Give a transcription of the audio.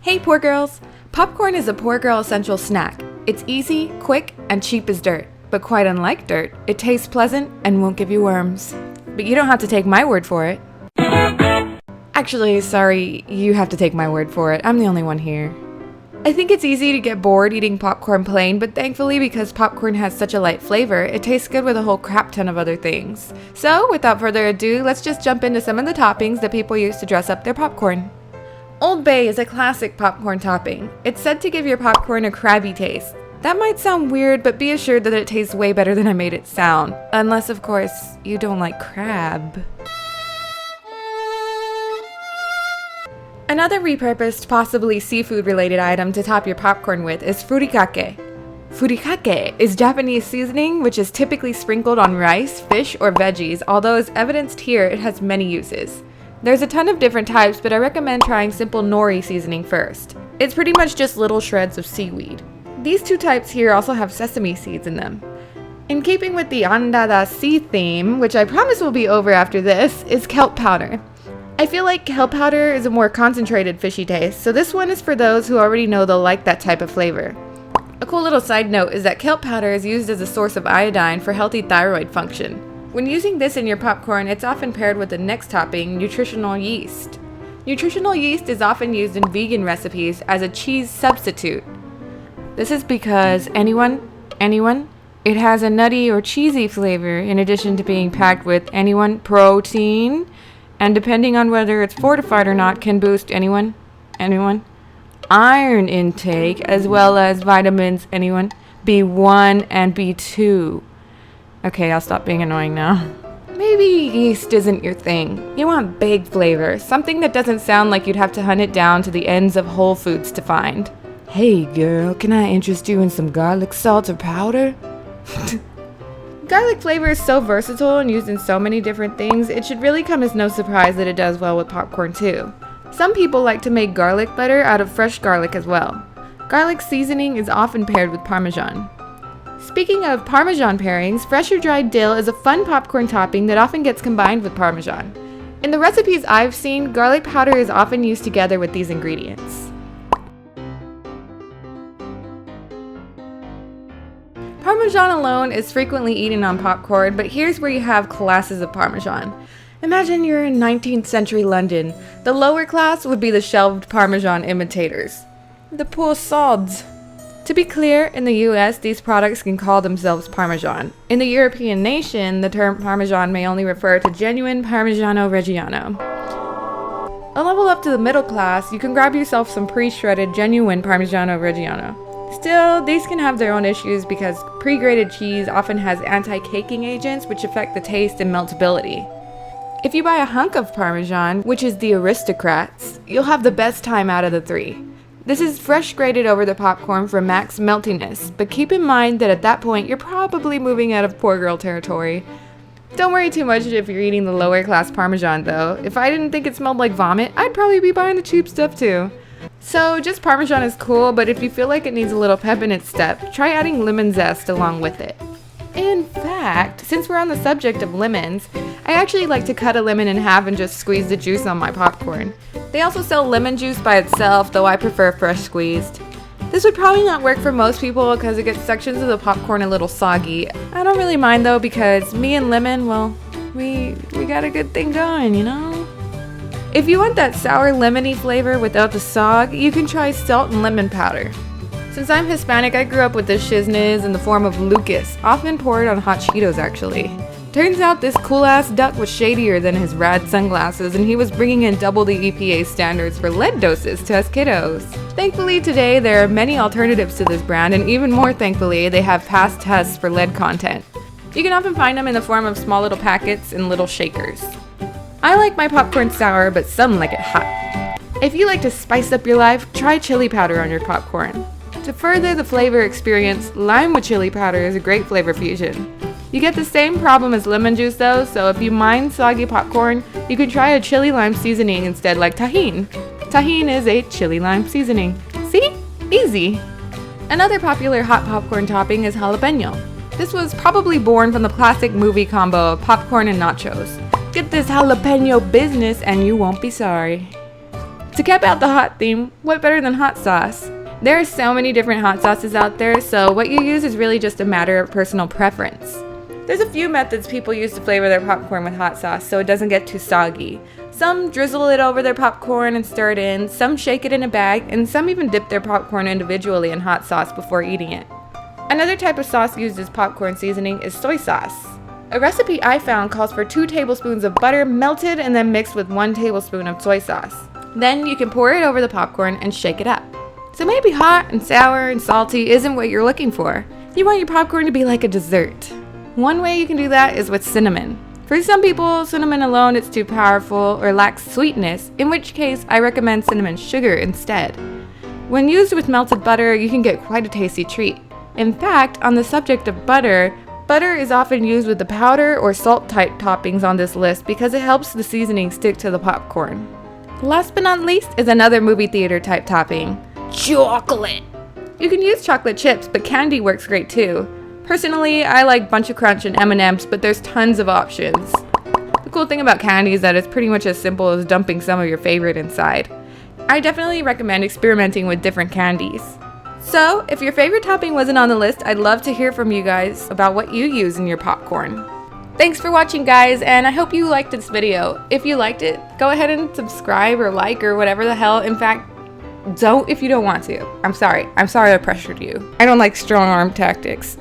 Hey poor girls! Popcorn is a poor girl essential snack. It's easy, quick, and cheap as dirt. But quite unlike dirt, it tastes pleasant and won't give you worms. But you don't have to take my word for it. Actually, sorry, you have to take my word for it. I'm the only one here. I think it's easy to get bored eating popcorn plain, but thankfully because popcorn has such a light flavor, it tastes good with a whole crap ton of other things. So, without further ado, let's just jump into some of the toppings that people use to dress up their popcorn. Old Bay is a classic popcorn topping. It's said to give your popcorn a crabby taste. That might sound weird, but be assured that it tastes way better than I made it sound. Unless, of course, you don't like crab. Another repurposed, possibly seafood-related item to top your popcorn with is furikake. Furikake is Japanese seasoning which is typically sprinkled on rice, fish, or veggies, although as evidenced here, it has many uses. There's a ton of different types, but I recommend trying simple nori seasoning first. It's pretty much just little shreds of seaweed. These two types here also have sesame seeds in them. In keeping with the Andada sea theme, which I promise will be over after this, is kelp powder. I feel like kelp powder is a more concentrated fishy taste, so this one is for those who already know they'll like that type of flavor. A cool little side note is that kelp powder is used as a source of iodine for healthy thyroid function. When using this in your popcorn, it's often paired with the next topping, nutritional yeast. Nutritional yeast is often used in vegan recipes as a cheese substitute. This is because, anyone, it has a nutty or cheesy flavor in addition to being packed with protein, and depending on whether it's fortified or not, can boost iron intake as well as vitamins, B1 and B2. Okay, I'll stop being annoying now. Maybe yeast isn't your thing. You want big flavor, something that doesn't sound like you'd have to hunt it down to the ends of Whole Foods to find. Hey girl, can I interest you in some garlic salt or powder? Garlic flavor is so versatile and used in so many different things, it should really come as no surprise that it does well with popcorn too. Some people like to make garlic butter out of fresh garlic as well. Garlic seasoning is often paired with Parmesan. Speaking of Parmesan pairings, fresh or dried dill is a fun popcorn topping that often gets combined with Parmesan. In the recipes I've seen, garlic powder is often used together with these ingredients. Parmesan alone is frequently eaten on popcorn, but here's where you have classes of Parmesan. Imagine you're in 19th century London. The lower class would be the shelved Parmesan imitators. The poor sods. To be clear, in the US, these products can call themselves Parmesan. In the European nation, the term Parmesan may only refer to genuine Parmigiano Reggiano. A level up to the middle class, you can grab yourself some pre-shredded genuine Parmigiano Reggiano. Still, these can have their own issues because pre-grated cheese often has anti-caking agents which affect the taste and meltability. If you buy a hunk of Parmesan, which is the aristocrats, you'll have the best time out of the three. This is fresh grated over the popcorn for max meltiness, but keep in mind that at that point you're probably moving out of poor girl territory. Don't worry too much if you're eating the lower class Parmesan though. If I didn't think it smelled like vomit, I'd probably be buying the cheap stuff too. So just Parmesan is cool, but if you feel like it needs a little pep in its step, try adding lemon zest along with it. In fact, since we're on the subject of lemons, I actually like to cut a lemon in half and just squeeze the juice on my popcorn. They also sell lemon juice by itself, though I prefer fresh squeezed. This would probably not work for most people because it gets sections of the popcorn a little soggy. I don't really mind though because me and lemon, well, we got a good thing going, you know? If you want that sour lemony flavor without the sog, you can try salt and lemon powder. Since I'm Hispanic, I grew up with this shiznit in the form of Lucas, often poured on hot Cheetos actually. Turns out this cool-ass duck was shadier than his rad sunglasses, and he was bringing in double the EPA standards for lead doses to us kiddos. Thankfully today, there are many alternatives to this brand, and even more thankfully, they have passed tests for lead content. You can often find them in the form of small little packets and little shakers. I like my popcorn sour, but some like it hot. If you like to spice up your life, try chili powder on your popcorn. To further the flavor experience, lime with chili powder is a great flavor fusion. You get the same problem as lemon juice though, so if you mind soggy popcorn, you can try a chili lime seasoning instead like Tajin. Tajin is a chili lime seasoning. See? Easy! Another popular hot popcorn topping is Jalapeño. This was probably born from the classic movie combo of popcorn and nachos. Get this jalapeno business and you won't be sorry. To cap out the hot theme, what better than hot sauce? There are so many different hot sauces out there, so what you use is really just a matter of personal preference. There's a few methods people use to flavor their popcorn with hot sauce so it doesn't get too soggy. Some drizzle it over their popcorn and stir it in, some shake it in a bag, and some even dip their popcorn individually in hot sauce before eating it. Another type of sauce used as popcorn seasoning is soy sauce. A recipe I found calls for 2 tablespoons of butter melted and then mixed with 1 tablespoon of soy sauce. Then you can pour it over the popcorn and shake it up. So maybe hot and sour and salty isn't what you're looking for. You want your popcorn to be like a dessert. One way you can do that is with cinnamon. For some people, cinnamon alone is too powerful or lacks sweetness, in which case I recommend cinnamon sugar instead. When used with melted butter, you can get quite a tasty treat. In fact, on the subject of butter is often used with the powder or salt type toppings on this list because it helps the seasoning stick to the popcorn. Last but not least is another movie theater type topping, chocolate. You can use chocolate chips, but candy works great too. Personally, I like Bunch of Crunch and M&Ms, but there's tons of options. The cool thing about candy is that it's pretty much as simple as dumping some of your favorite inside. I definitely recommend experimenting with different candies. So, if your favorite topping wasn't on the list, I'd love to hear from you guys about what you use in your popcorn. Thanks for watching, guys, and I hope you liked this video. If you liked it, go ahead and subscribe or like or whatever the hell. In fact, don't if you don't want to. I'm sorry I pressured you. I don't like strong arm tactics.